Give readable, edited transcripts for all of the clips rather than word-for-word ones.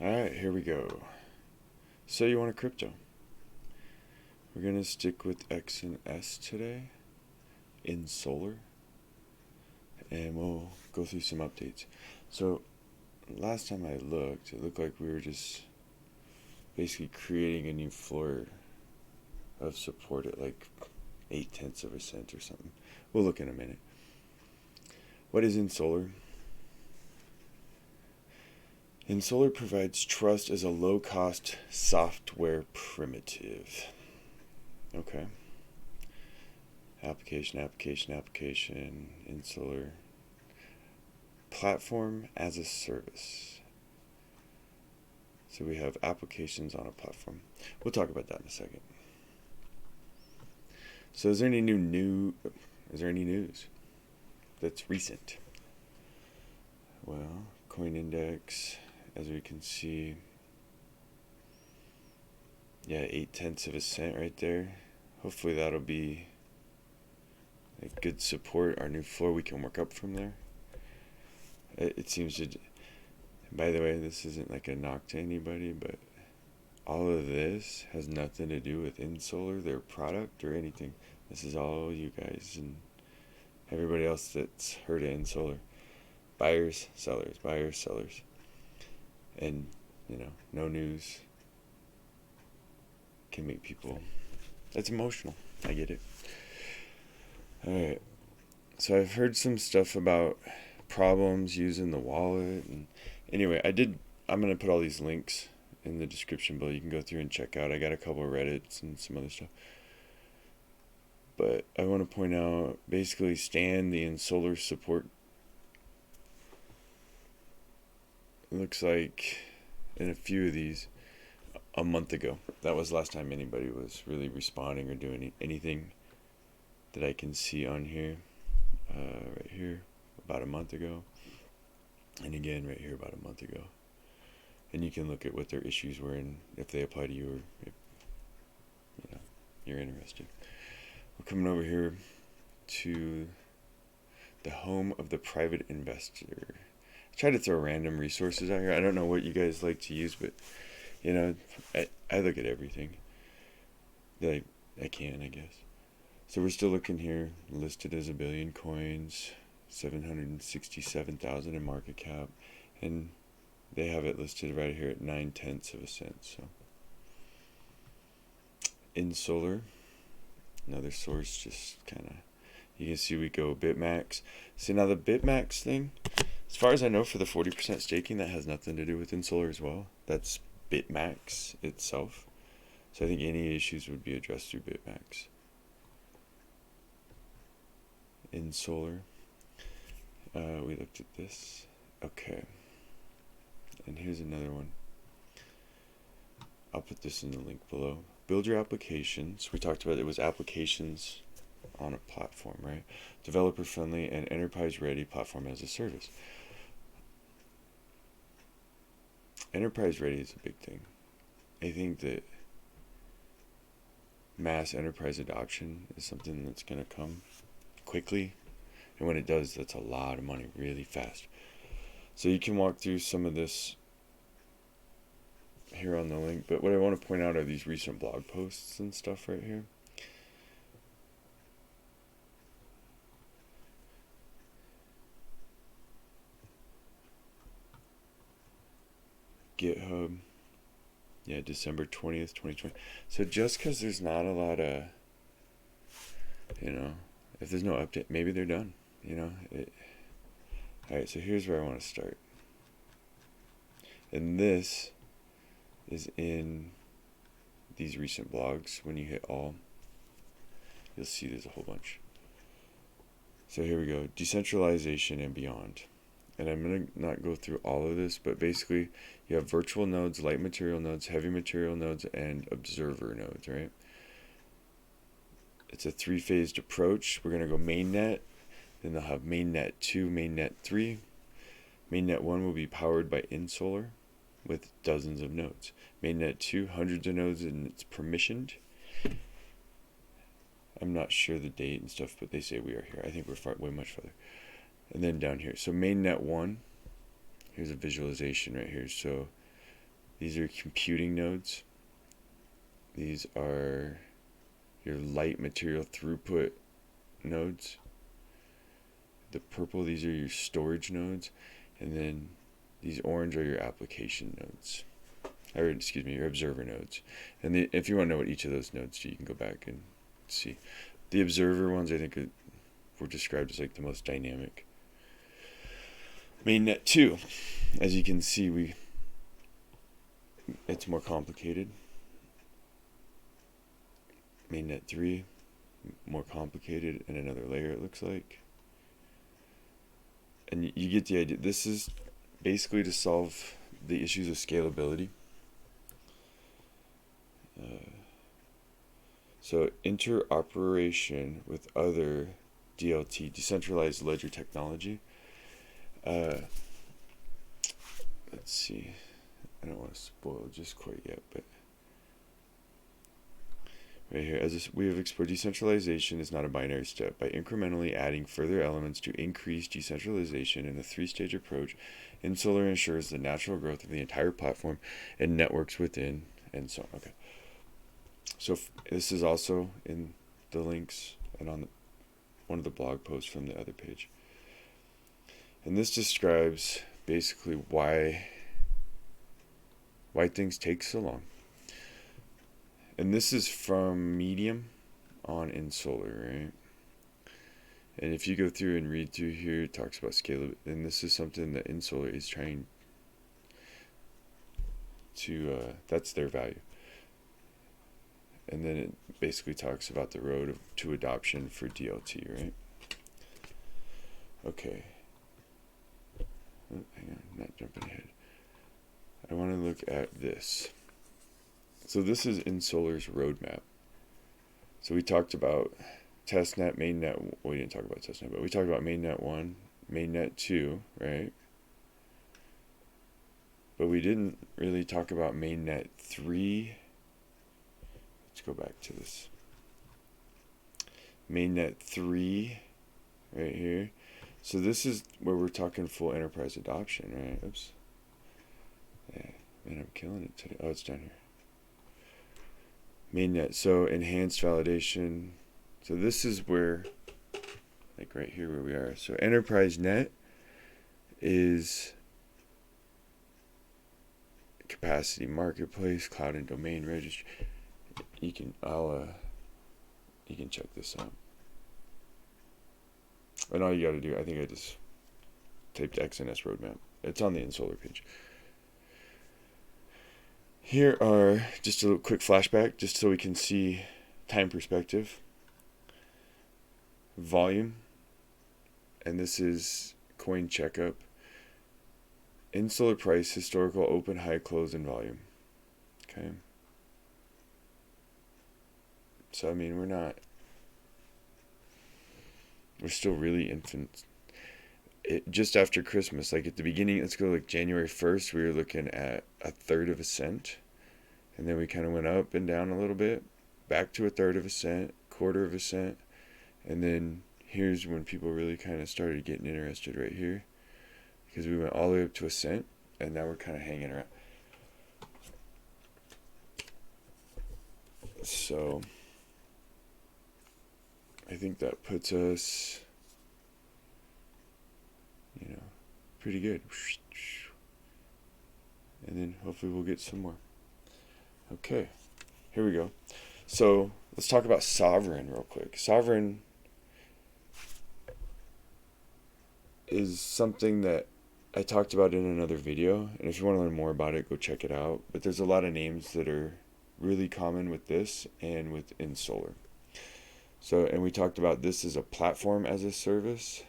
Alright, here we go. So you want a crypto. We're going to stick with XNS today in solar. And we'll go through some updates. So last time I looked, it looked like we were just basically creating a new floor of support at like 0.8 or something. We'll look in a minute. What is in solar? InSolar provides trust as a low-cost software primitive. Okay. Application, InSolar. Platform as a service. So we have applications on a platform. We'll talk about that in a second. So is there any news that's recent? Well, coin index, as we can see, yeah, 0.8 right there. Hopefully that'll be a good support, our new floor. We can work up from there. It seems to, by the way, this isn't like a knock to anybody, but all of this has nothing to do with InSolar, their product, or anything. This is all you guys and everybody else that's heard of InSolar. Buyers, sellers. And, no news can make people... That's emotional. I get it. Alright. So I've heard some stuff about problems using the wallet. And anyway, I'm going to put all these links in the description below. You can go through and check out. I got a couple of Reddits and some other stuff. But I want to point out, basically, Stan, the InSolar support, looks like in a few of these a month ago. That was the last time anybody was really responding or doing anything that I can see on here. Right here, about a month ago. And again, right here, about a month ago. And you can look at what their issues were and if they apply to you or if you're interested. We're coming over here to the home of the private investor. I try to throw random resources out here. I don't know what you guys like to use, but I look at everything that I can, I guess. So we're still looking here, listed as 1 billion coins, 767,000 in market cap, and they have it listed right here at 0.9. So InSolar, another source, just kind of, you can see we go BitMax. See, now the BitMax thing, as far as I know, for the 40% staking, that has nothing to do with InSolar as well. That's BitMax itself. So I think any issues would be addressed through BitMax. InSolar. We looked at this. Okay. And here's another one. I'll put this in the link below. Build your applications. We talked about it was applications on a platform, right? Developer friendly and enterprise ready platform as a service. Enterprise ready is a big thing. I think that mass enterprise adoption is something that's going to come quickly, and when it does, that's a lot of money really fast. So you can walk through some of this here on the link, but what I want to point out are these recent blog posts and stuff right here. GitHub, yeah, December 20th, 2020. So just because there's not a lot of, if there's no update, maybe they're done, Alright, so here's where I want to start. And this is in these recent blogs. When you hit all, you'll see there's a whole bunch. So here we go, decentralization and beyond. And I'm going to not go through all of this, but basically you have virtual nodes, light material nodes, heavy material nodes, and observer nodes, right? It's a 3-phased approach. We're going to go mainnet, then they'll have mainnet 2, mainnet 3. Mainnet 1 will be powered by InSolar with dozens of nodes. Mainnet 2, hundreds of nodes, and it's permissioned. I'm not sure the date and stuff, but they say we are here. I think we're way much farther. And then down here, so mainnet 1, here's a visualization right here. So These are computing nodes. These are your light material throughput nodes. The purple, these are your storage nodes. And then these orange are your application nodes. Or, excuse me, your observer nodes. And if you want to know what each of those nodes do, you can go back and see. The observer ones, I think, were described as like the most dynamic. Mainnet 2, as you can see, it's more complicated. Mainnet 3, more complicated, and another layer, it looks like. And you get the idea. This is basically to solve the issues of scalability. So interoperation with other DLT, decentralized ledger technology. Let's see. I don't want to spoil it just quite yet, but right here, we have explored, decentralization is not a binary step. By incrementally adding further elements to increase decentralization in a three-stage approach, InSolar ensures the natural growth of the entire platform and networks within, and so on. Okay. So this is also in the links and on one of the blog posts from the other page. And this describes basically why things take so long. And this is from Medium on InSolar, right? And if you go through and read through here, it talks about scalability, and this is something that InSolar is trying to, that's their value. And then it basically talks about the road to adoption for DLT, right? Okay. Oh, hang on, not jumping ahead. I want to look at this. So this is InSolar's roadmap. So we talked about testnet, mainnet. Well, we didn't talk about testnet, but we talked about mainnet 1, mainnet 2, right? But we didn't really talk about mainnet 3. Let's go back to this. Mainnet 3, right here. So this is where we're talking full enterprise adoption, right? Oops. Yeah, man, I'm killing it today. Oh, it's down here. Mainnet, so enhanced validation. So this is where, like right here where we are. So enterprise net is capacity marketplace, cloud and domain registry. You can check this out. And all you got to do, I think I just typed XNS roadmap. It's on the InSolar page. Here are just a little quick flashback, just so we can see time perspective. Volume, and this is coin checkup. InSolar price, historical open, high, close, and volume. Okay. So I mean, we're still really infant. Just after Christmas, like at the beginning, let's go like January 1st, we were looking at 1/3 of a cent. And then we kind of went up and down a little bit, back to 1/3 of a cent, 1/4 of a cent. And then here's when people really kind of started getting interested right here, because we went all the way up to a cent, and now we're kind of hanging around. So I think that puts us, pretty good. And then hopefully we'll get some more. Okay, here we go. So let's talk about Sovereign real quick. Sovereign is something that I talked about in another video, and if you want to learn more about it, go check it out. But there's a lot of names that are really common with this and with InSolar. So, and we talked about this as a platform as a service.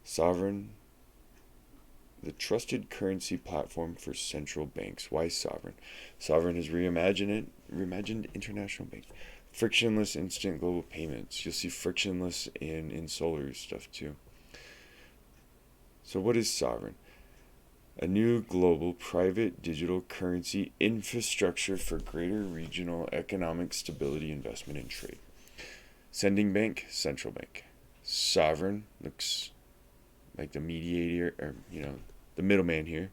Sovereign, the trusted currency platform for central banks. Why Sovereign? Sovereign has reimagined international banking. Frictionless instant global payments. You'll see frictionless in InSolar's stuff too. So what is Sovereign? A new global private digital currency infrastructure for greater regional economic stability, investment, and trade. Sending bank, central bank. Sovereign looks like the mediator, or the middleman here.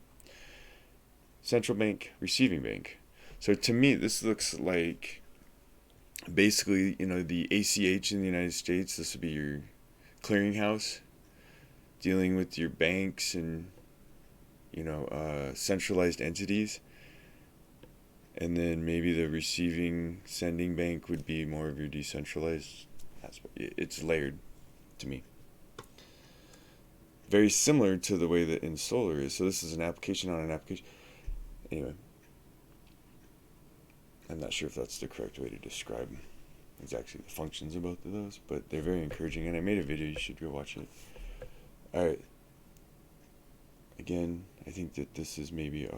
central bank, receiving bank. So to me, this looks like basically, the ACH in the United States. This would be your clearinghouse, dealing with your banks and, centralized entities. And then maybe the receiving, sending bank would be more of your decentralized. It's layered to me. Very similar to the way that in solar is. So this is an application on an application. Anyway, I'm not sure if that's the correct way to describe exactly the functions of both of those, but they're very encouraging. And I made a video. You should go watch it. All right. Again, I think that this is maybe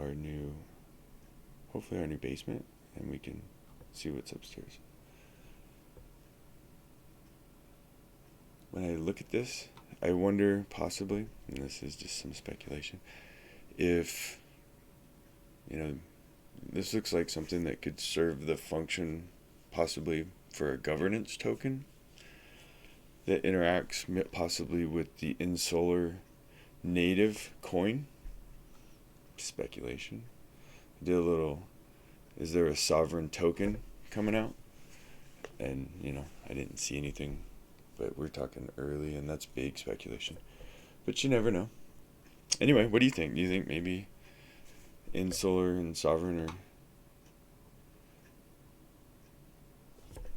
hopefully our new basement, and we can see what's upstairs. When I look at this, I wonder possibly, and this is just some speculation, if, this looks like something that could serve the function possibly for a governance token that interacts possibly with the InSolar native coin. Speculation. I did a little, is there a sovereign token coming out? And, I didn't see anything, but we're talking early, and that's big speculation. But you never know. Anyway, what do you think? Do you think maybe InSolar and Sovereign are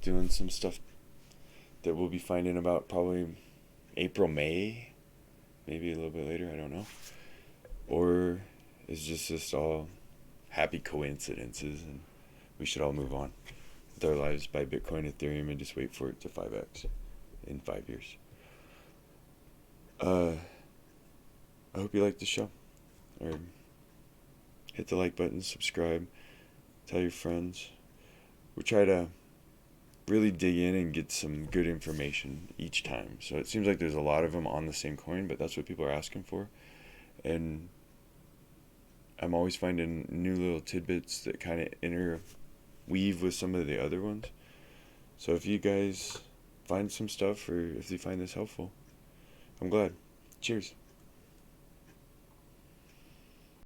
doing some stuff that we'll be finding about probably April, May, maybe a little bit later, I don't know. Or is just all happy coincidences and we should all move on with our lives, buy Bitcoin, Ethereum, and just wait for it to 5x in 5 years. I hope you liked the show. Or hit the like button, subscribe, tell your friends. We try to really dig in and get some good information each time. So it seems like there's a lot of them on the same coin, but that's what people are asking for. And I'm always finding new little tidbits that kind of interweave with some of the other ones. So if you guys find some stuff, or if you find this helpful, I'm glad. Cheers.